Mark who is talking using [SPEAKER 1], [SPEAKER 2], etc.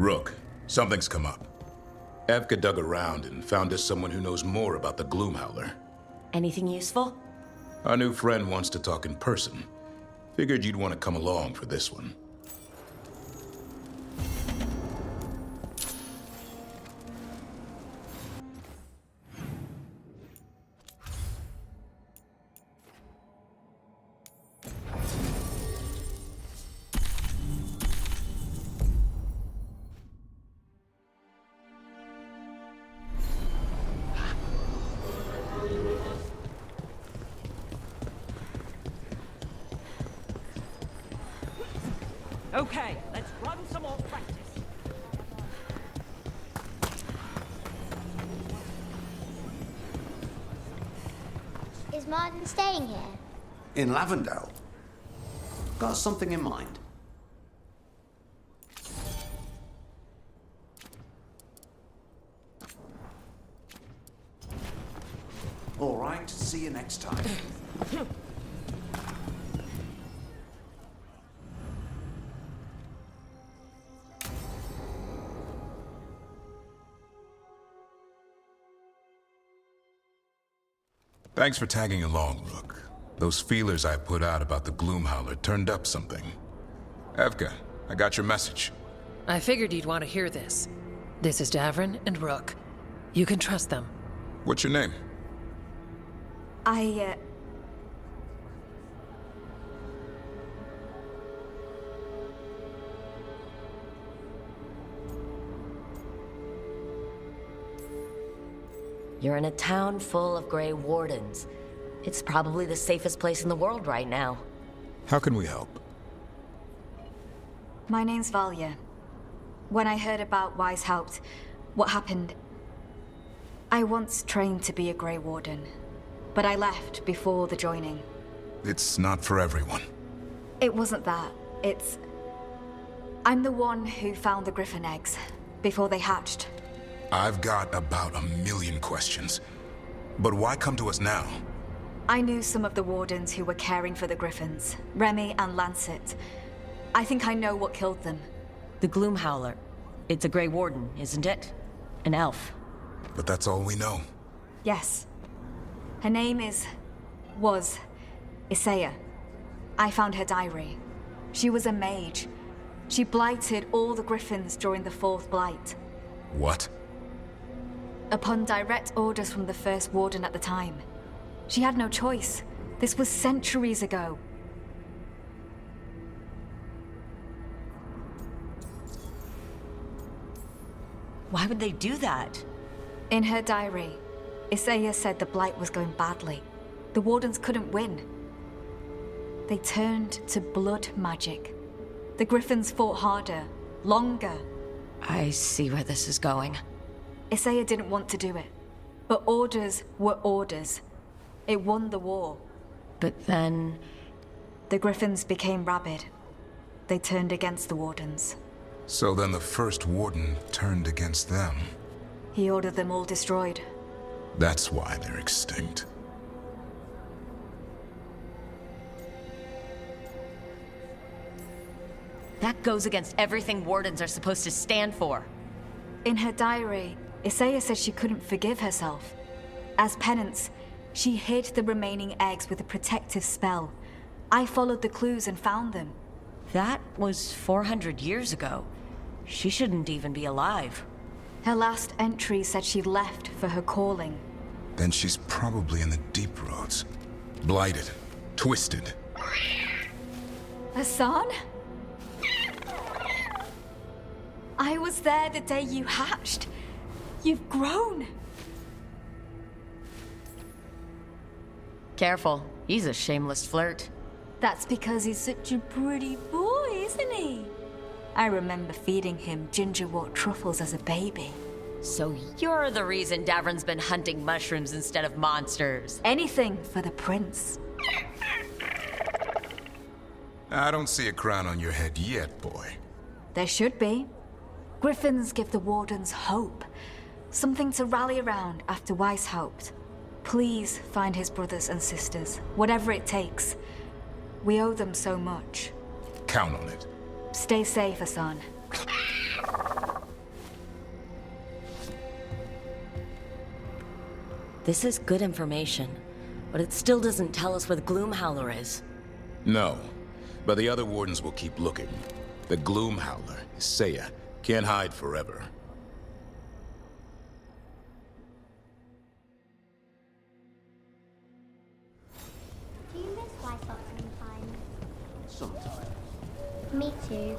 [SPEAKER 1] Rook, something's come up. Evka dug around and found us someone who knows more about the Gloom Howler.
[SPEAKER 2] Anything useful?
[SPEAKER 1] Our new friend wants to talk in person. Figured you'd want to come along for this one.
[SPEAKER 3] Okay, let's run some more practice.
[SPEAKER 4] Is Martin staying here?
[SPEAKER 5] In Lavendale? Got something in mind? All right, see you next time.
[SPEAKER 1] Thanks for tagging along, Rook. Those feelers I put out about the Gloom Howler turned up something. Evka, I got your message.
[SPEAKER 6] I figured you'd want to hear this. This is Davrin and Rook. You can trust them.
[SPEAKER 1] What's your name?
[SPEAKER 2] You're in a town full of Grey Wardens. It's probably the safest place in the world right now.
[SPEAKER 1] How can we help?
[SPEAKER 7] My name's Valya. When I heard about Weishaupt, what happened... I once trained to be a Grey Warden, but I left before the joining.
[SPEAKER 1] It's not for everyone.
[SPEAKER 7] It wasn't that. It's... I'm the one who found the Griffin eggs, before they hatched.
[SPEAKER 1] I've got about 1,000,000 questions. But why come to us now?
[SPEAKER 7] I knew some of the Wardens who were caring for the Griffins, Remy and Lancet. I think I know what killed them.
[SPEAKER 2] The Gloom Howler. It's a Grey Warden, isn't it? An elf.
[SPEAKER 1] But that's all we know.
[SPEAKER 7] Yes. Her name was Isaiah. I found her diary. She was a mage. She blighted all the Griffins during the Fourth Blight.
[SPEAKER 1] What?
[SPEAKER 7] Upon direct orders from the First Warden at the time. She had no choice. This was centuries ago.
[SPEAKER 2] Why would they do that?
[SPEAKER 7] In her diary, Isaiah said the Blight was going badly. The Wardens couldn't win. They turned to blood magic. The Griffins fought harder, longer.
[SPEAKER 2] I see where this is going.
[SPEAKER 7] Isaiah didn't want to do it. But orders were orders. It won the war.
[SPEAKER 2] But then...
[SPEAKER 7] The Griffins became rabid. They turned against the Wardens.
[SPEAKER 1] So then the First Warden turned against them.
[SPEAKER 7] He ordered them all destroyed.
[SPEAKER 1] That's why they're extinct.
[SPEAKER 2] That goes against everything Wardens are supposed to stand for.
[SPEAKER 7] In her diary, Isaiah said she couldn't forgive herself. As penance, she hid the remaining eggs with a protective spell. I followed the clues and found them.
[SPEAKER 2] That was 400 years ago. She shouldn't even be alive.
[SPEAKER 7] Her last entry said she left for her calling.
[SPEAKER 1] Then she's probably in the deep roads. Blighted. Twisted.
[SPEAKER 7] Hassan? I was there the day you hatched. You've grown.
[SPEAKER 2] Careful, he's a shameless flirt.
[SPEAKER 7] That's because he's such a pretty boy, isn't he? I remember feeding him gingerwort truffles as a baby.
[SPEAKER 2] So you're the reason Davrin's been hunting mushrooms instead of monsters.
[SPEAKER 7] Anything for the prince.
[SPEAKER 1] I don't see a crown on your head yet, boy.
[SPEAKER 7] There should be. Griffins give the Wardens hope. Something to rally around after Weishaupt. Please find his brothers and sisters, whatever it takes. We owe them so much.
[SPEAKER 1] Count on it.
[SPEAKER 7] Stay safe, Hassan.
[SPEAKER 2] This is good information, but it still doesn't tell us where the Gloom Howler is.
[SPEAKER 1] No, but the other wardens will keep looking. The Gloom Howler, Isaiah, can't hide forever.
[SPEAKER 4] Do you miss White Fox sometimes?
[SPEAKER 5] Sometime.
[SPEAKER 4] Me too.